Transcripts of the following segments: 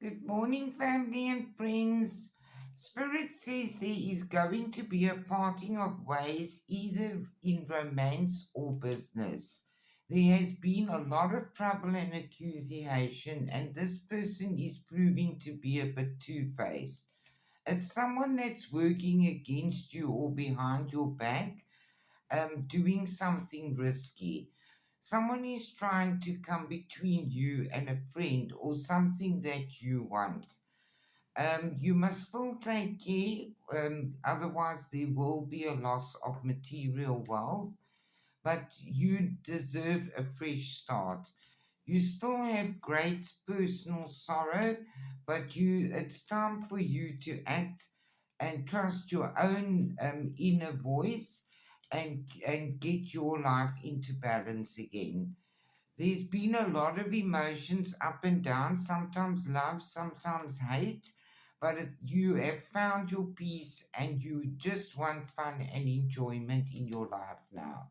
Good morning, family and friends. Spirit says there is going to be a parting of ways either in romance or business. There has been a lot of trouble and accusation, and this person is proving to be a bit two faced. It's someone that's working against you or behind your back, doing something risky. Someone is trying to come between you and a friend or something that you want. You must still take care, otherwise, there will be a loss of material wealth, but you deserve a fresh start. You still have great personal sorrow, but it's time for you to act and trust your own inner voice and get your life into balance again. There's been a lot of emotions up and down, sometimes love, sometimes hate, but you have found your peace and you just want fun and enjoyment in your life now.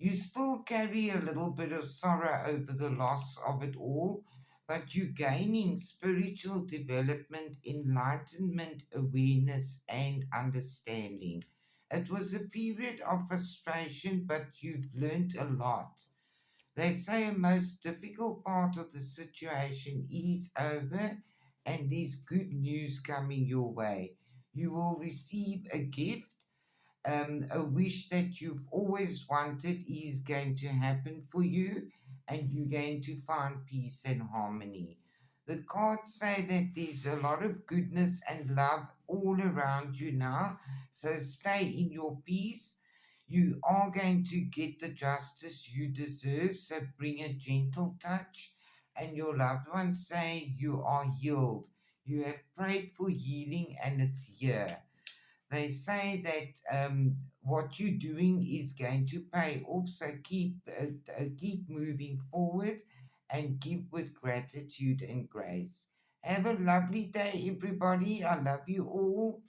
You still carry a little bit of sorrow over the loss of it all, but you're gaining spiritual development, enlightenment, awareness, and understanding. It was a period of frustration, but you've learned a lot. They say a most difficult part of the situation is over, and there's good news coming your way. You will receive a gift, a wish that you've always wanted is going to happen for you, and you're going to find peace and harmony. The cards say that there's a lot of goodness and love all around you now, so stay in your peace. You are going to get the justice you deserve, so bring a gentle touch. And your loved ones say you are healed. You have prayed for healing, and it's here. They say that what you're doing is going to pay off, so keep moving forward and give with gratitude and grace. Have a lovely day, everybody. I love you all.